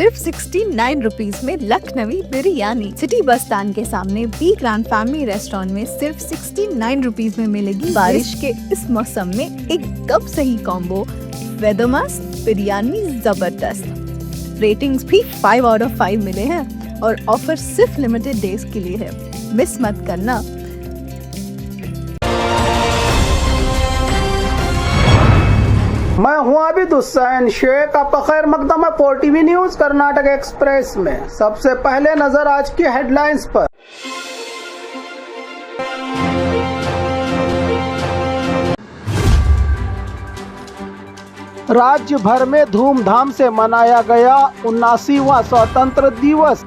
सिर्फ 69 रुपीज में Lucknowi biryani. City bus stand के सामने बी ग्रैंड फैमिली रेस्टोरेंट में सिर्फ 69 रुपीज में मिलेगी बारिश के इस मौसम में एक कप सही कॉम्बो। वेदर मस्त, बिरयानी जबरदस्त। रेटिंग्स भी 5 आउट ऑफ 5 मिले हैं और ऑफर सिर्फ लिमिटेड डेज के लिए है, मिस मत करना। मैं हूं आबिद हुसैन शेख, आपका खैर मकदम है 4TV न्यूज कर्नाटक एक्सप्रेस में। सबसे पहले नजर आज की हेडलाइंस पर। राज्य भर में धूमधाम से मनाया गया 79वां स्वतंत्र दिवस।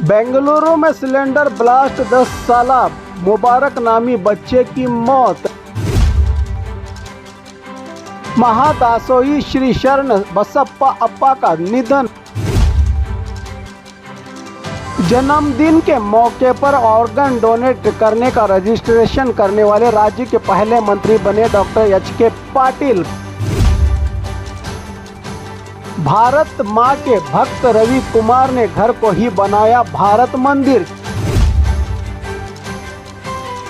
बेंगलुरु में सिलेंडर ब्लास्ट 10 साला मुबारक नामी बच्चे की मौत। महादासोही श्री शरण बसप्पा अप्पा का निधन। जन्मदिन के मौके पर ऑर्गन डोनेट करने का रजिस्ट्रेशन करने वाले राज्य के पहले मंत्री बने डॉक्टर एच.के. पाटिल। भारत मां के भक्त रवि कुमार ने घर को ही बनाया भारत मंदिर।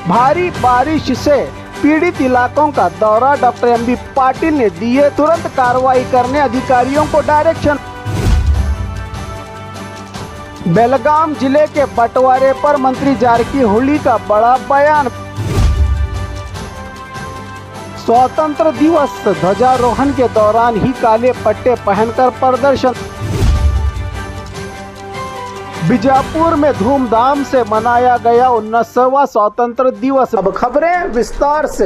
भारी बारिश से पीड़ित इलाकों का दौरा, डॉक्टर एम.बी. पाटिल ने दिए तुरंत कार्रवाई करने अधिकारियों को डायरेक्शन। बेलगाम जिले के बंटवारे पर मंत्री जारकीहोली का बड़ा बयान। स्वतंत्र दिवस ध्वजारोहण के दौरान ही काले पट्टे पहनकर प्रदर्शन। बीजापुर में धूमधाम से मनाया गया 79वां स्वतंत्र दिवस। अब खबरें विस्तार से।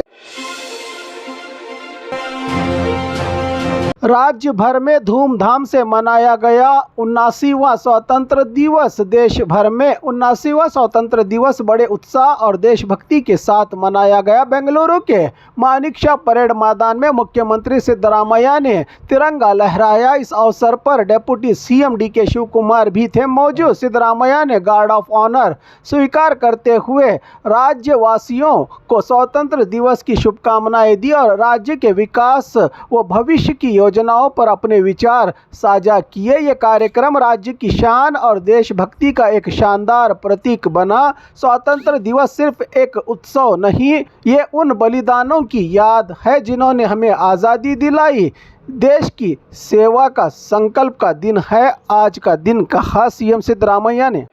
राज्य भर में धूमधाम से मनाया गया 79वां स्वतंत्र दिवस। देश भर में 79वां स्वतंत्र दिवस बड़े उत्साह और देशभक्ति के साथ मनाया गया। बेंगलुरु के मानिकशा परेड मैदान में मुख्यमंत्री सिद्धरामैया ने तिरंगा लहराया। इस अवसर पर डिप्टी सीएम डी.के. शिव कुमार भी थे मौजूद। सिद्धरामैया ने गार्ड ऑफ ऑनर स्वीकार करते हुए राज्यवासियों को स्वतंत्र दिवस की शुभकामनाएं दी और राज्य के विकास व भविष्य की योजनाओं पर अपने विचार साझा किए। ये कार्यक्रम राज्य की शान और देशभक्ति का एक शानदार प्रतीक बना। स्वतंत्र दिवस सिर्फ एक उत्सव नहीं, ये उन बलिदानों की याद है जिन्होंने हमें आज़ादी दिलाई। देश की सेवा का संकल्प का दिन है आज का दिन, कहा सीएम सिद्धरामैया ने।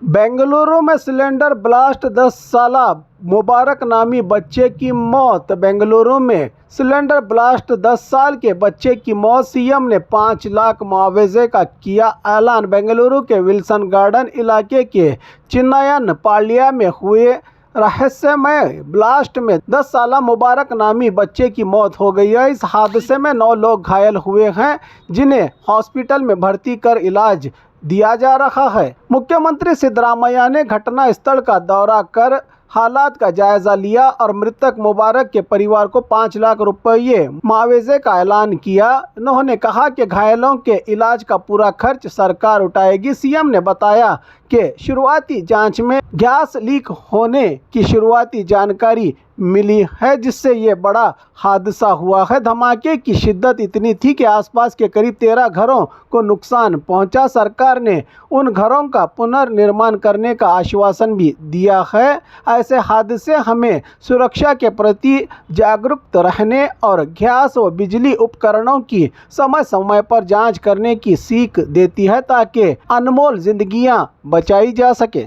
बेंगलुरु में सिलेंडर ब्लास्ट 10 साला मुबारक नामी बच्चे की मौत। बेंगलुरु में सिलेंडर ब्लास्ट 10 साल के बच्चे की मौत। सीएम ने 5 लाख मुआवजे का किया ऐलान। बेंगलुरु के विल्सन गार्डन इलाके के चिन्नयन पाಳ್య में हुए रहस्यमय ब्लास्ट में 10 साला मुबारक नामी बच्चे की मौत हो गई है। इस हादसे में 9 लोग घायल हुए हैं जिन्हें हॉस्पिटल में भर्ती कर इलाज दिया जा रहा है। मुख्यमंत्री सिद्धरामैया ने घटना स्थल का दौरा कर हालात का जायजा लिया और मृतक मुबारक के परिवार को 5 लाख रुपये मुआवजे का ऐलान किया। उन्होंने कहा कि घायलों के इलाज का पूरा खर्च सरकार उठाएगी। सीएम ने बताया कि शुरुआती जांच में गैस लीक होने की शुरुआती जानकारी मिली है जिससे ये बड़ा हादसा हुआ है। धमाके की शिद्दत इतनी थी कि आसपास के करीब 13 घरों को नुकसान पहुंचा। सरकार ने उन घरों का पुनर्निर्माण करने का आश्वासन भी दिया है। ऐसे हादसे हमें सुरक्षा के प्रति जागरूक रहने और गैस व बिजली उपकरणों की समय समय पर जांच करने की सीख देती है ताकि अनमोल जिंदगियां बचाई जा सके।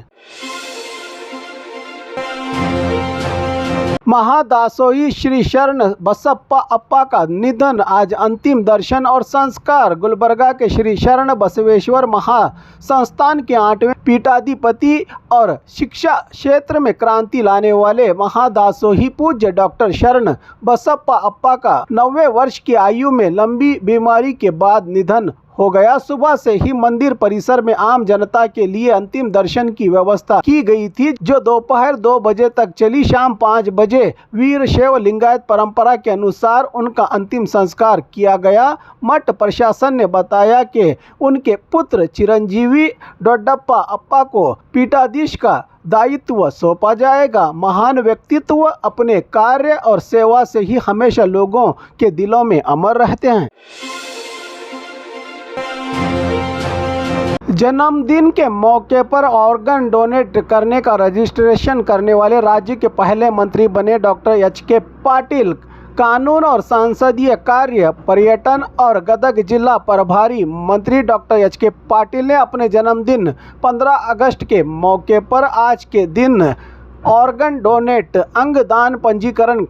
महादासोही श्री शरण बसप्पा अप्पा का निधन, आज अंतिम दर्शन और संस्कार। गुलबर्गा के श्री शरण बसवेश्वर महासंस्थान के 8वें पीठाधिपति और शिक्षा क्षेत्र में क्रांति लाने वाले महादासोही पूज्य डॉक्टर शरण बसप्पा अप्पा का 90वें वर्ष की आयु में लंबी बीमारी के बाद निधन हो गया। सुबह से ही मंदिर परिसर में आम जनता के लिए अंतिम दर्शन की व्यवस्था की गई थी जो दोपहर 2 बजे तक चली। शाम 5 बजे वीरशैव लिंगायत परंपरा के अनुसार उनका अंतिम संस्कार किया गया। मठ प्रशासन ने बताया कि उनके पुत्र चिरंजीवी दोड्डप्पा अप्पा को पीठाधीश का दायित्व सौंपा जाएगा। महान व्यक्तित्व अपने कार्य और सेवा से ही हमेशा लोगों के दिलों में अमर रहते हैं। जन्मदिन के मौके पर ऑर्गन डोनेट करने का रजिस्ट्रेशन करने वाले राज्य के पहले मंत्री बने डॉक्टर एच.के. पाटिल। कानून और संसदीय कार्य, पर्यटन और गदग जिला प्रभारी मंत्री डॉक्टर एच.के. पाटिल ने अपने जन्मदिन 15 अगस्त के मौके पर आज के दिन ऑर्गन डोनेट अंगदान पंजीकरण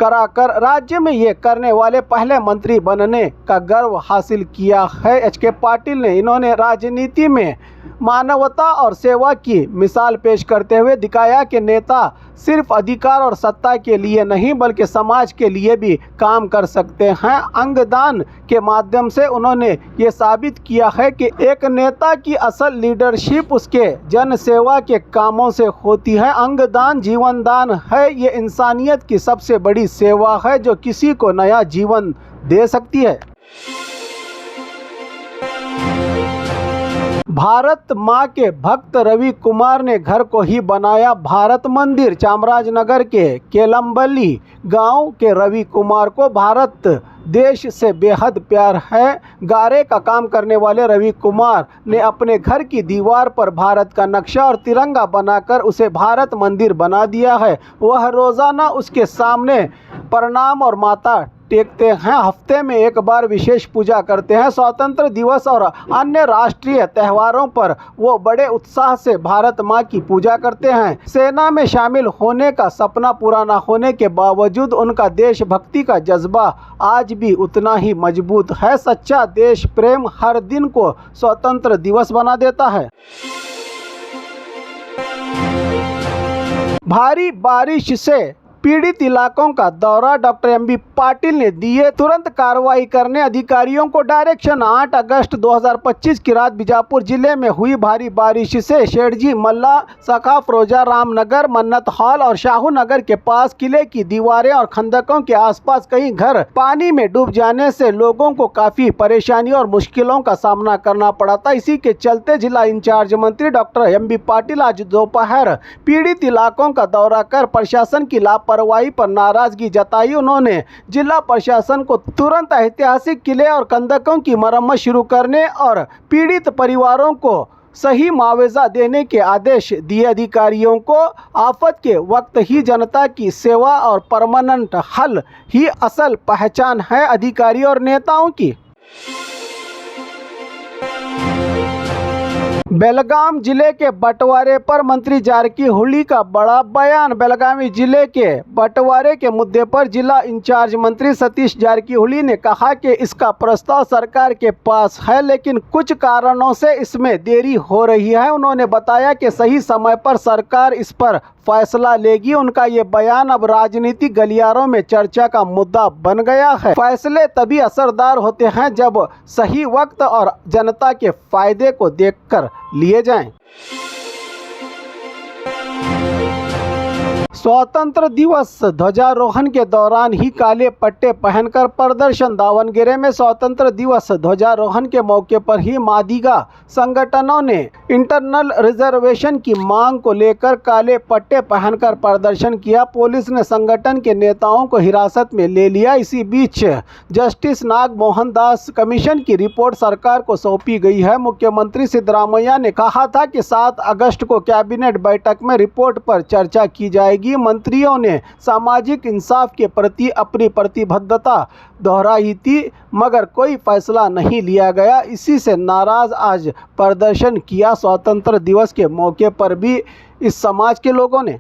कराकर राज्य में ये करने वाले पहले मंत्री बनने का गर्व हासिल किया है। एच.के. पाटिल ने इन्होंने राजनीति में मानवता और सेवा की मिसाल पेश करते हुए दिखाया कि नेता सिर्फ अधिकार और सत्ता के लिए नहीं बल्कि समाज के लिए भी काम कर सकते हैं। अंगदान के माध्यम से उन्होंने ये साबित किया है कि एक नेता की असल लीडरशिप उसके जन सेवा के कामों से होती है। अंगदान जीवन दान है। ये इंसानियत की सबसे बड़ी सेवा है जो किसी को नया जीवन दे सकती है। भारत माँ के भक्त रवि कुमार ने घर को ही बनाया भारत मंदिर। चामराजनगर के केलम्बली गांव के रवि कुमार को भारत देश से बेहद प्यार है। गारे का काम करने वाले रवि कुमार ने अपने घर की दीवार पर भारत का नक्शा और तिरंगा बनाकर उसे भारत मंदिर बना दिया है। वह रोज़ाना उसके सामने प्रणाम और माथा टेकते हैं। हफ्ते में एक बार विशेष पूजा करते हैं। स्वतंत्र दिवस और अन्य राष्ट्रीय त्योहारों पर वो बड़े उत्साह से भारत माँ की पूजा करते हैं। सेना में शामिल होने का सपना पूरा न होने के बावजूद उनका देशभक्ति का जज्बा आज भी उतना ही मजबूत है। सच्चा देश प्रेम हर दिन को स्वतंत्र दिवस बना देता है। भारी बारिश से पीड़ित इलाकों का दौरा डॉक्टर एम.बी. पाटिल ने दिए तुरंत कार्रवाई करने अधिकारियों को डायरेक्शन। 8 अगस्त 2025 की रात बीजापुर जिले में हुई भारी बारिश से शेरजी, मल्ला, सखा, फरोजा, रामनगर, मन्नत हॉल और शाहू नगर के पास किले की दीवारें और खंदकों के आसपास कई घर पानी में डूब जाने से लोगों को काफी परेशानी और मुश्किलों का सामना करना पड़ा था। इसी के चलते जिला इंचार्ज मंत्री डॉक्टर एम.बी. पाटिल आज दोपहर पीड़ित इलाकों का दौरा कर प्रशासन की लापरवाही पर नाराजगी जताई। उन्होंने जिला प्रशासन को तुरंत ऐतिहासिक किले और कंदकों की मरम्मत शुरू करने और पीड़ित परिवारों को सही मुआवजा देने के आदेश दिए। अधिकारियों को आफत के वक्त ही जनता की सेवा और परमानेंट हल ही असल पहचान है अधिकारी और नेताओं की। बेलगाम जिले के बंटवारे पर मंत्री जारकीहोली का बड़ा बयान। बेलगावी जिले के बंटवारे के मुद्दे पर जिला इंचार्ज मंत्री सतीश जारकीहोली ने कहा कि इसका प्रस्ताव सरकार के पास है लेकिन कुछ कारणों से इसमें देरी हो रही है। उन्होंने बताया कि सही समय पर सरकार इस पर फैसला लेगी। उनका ये बयान अब राजनीतिक गलियारों में चर्चा का मुद्दा बन गया है। फैसले तभी असरदार होते हैं जब सही वक्त और जनता के फायदे को देखकर लिए जाएं। स्वतंत्र दिवस ध्वजारोहण के दौरान ही काले पट्टे पहनकर प्रदर्शन। दावणगेरे में स्वतंत्र दिवस ध्वजारोहण के मौके पर ही मादिगा संगठनों ने इंटरनल रिजर्वेशन की मांग को लेकर काले पट्टे पहनकर प्रदर्शन किया। पुलिस ने संगठन के नेताओं को हिरासत में ले लिया। इसी बीच जस्टिस नागमोहन दास कमीशन की रिपोर्ट सरकार को सौंपी गई है। मुख्यमंत्री सिद्धरामैया ने कहा था कि 7 अगस्त को कैबिनेट बैठक में रिपोर्ट पर चर्चा की जाएगी। मंत्रियों ने सामाजिक इंसाफ के प्रति अपनी प्रतिबद्धता दोहराई थी मगर कोई फैसला नहीं लिया गया। इसी से नाराज आज प्रदर्शन किया। स्वतंत्र दिवस के मौके पर भी इस समाज के लोगों ने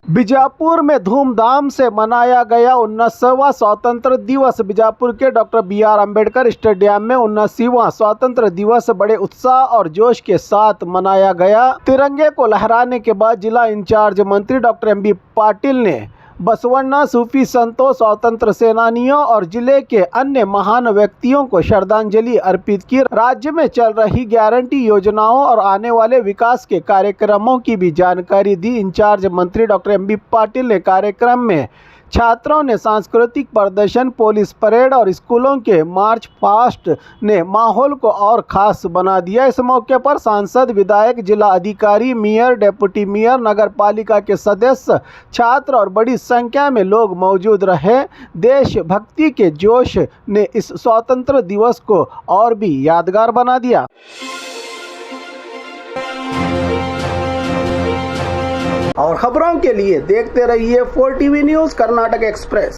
बीजापुर में धूमधाम से मनाया गया 19वां स्वतंत्र दिवस। बीजापुर के डॉक्टर बी.आर. अम्बेडकर स्टेडियम में 19वां स्वतंत्र दिवस बड़े उत्साह और जोश के साथ मनाया गया। तिरंगे को लहराने के बाद जिला इंचार्ज मंत्री डॉक्टर एम.बी. पाटिल ने बसवन्ना सूफी संतों, स्वतंत्र सेनानियों और जिले के अन्य महान व्यक्तियों को श्रद्धांजलि अर्पित की। राज्य में चल रही गारंटी योजनाओं और आने वाले विकास के कार्यक्रमों की भी जानकारी दी। इंचार्ज मंत्री डॉक्टर एम.बी. पाटिल ने कार्यक्रम में छात्रों ने सांस्कृतिक प्रदर्शन, पुलिस परेड और स्कूलों के मार्च पास्ट ने माहौल को और खास बना दिया। इस मौके पर सांसद, विधायक, जिला अधिकारी, मेयर, डिप्टी मेयर, नगर पालिका के सदस्य, छात्र और बड़ी संख्या में लोग मौजूद रहे। देशभक्ति के जोश ने इस स्वतंत्र दिवस को और भी यादगार बना दिया। और खबरों के लिए देखते रहिए 4 टीवी न्यूज़ कर्नाटक एक्सप्रेस।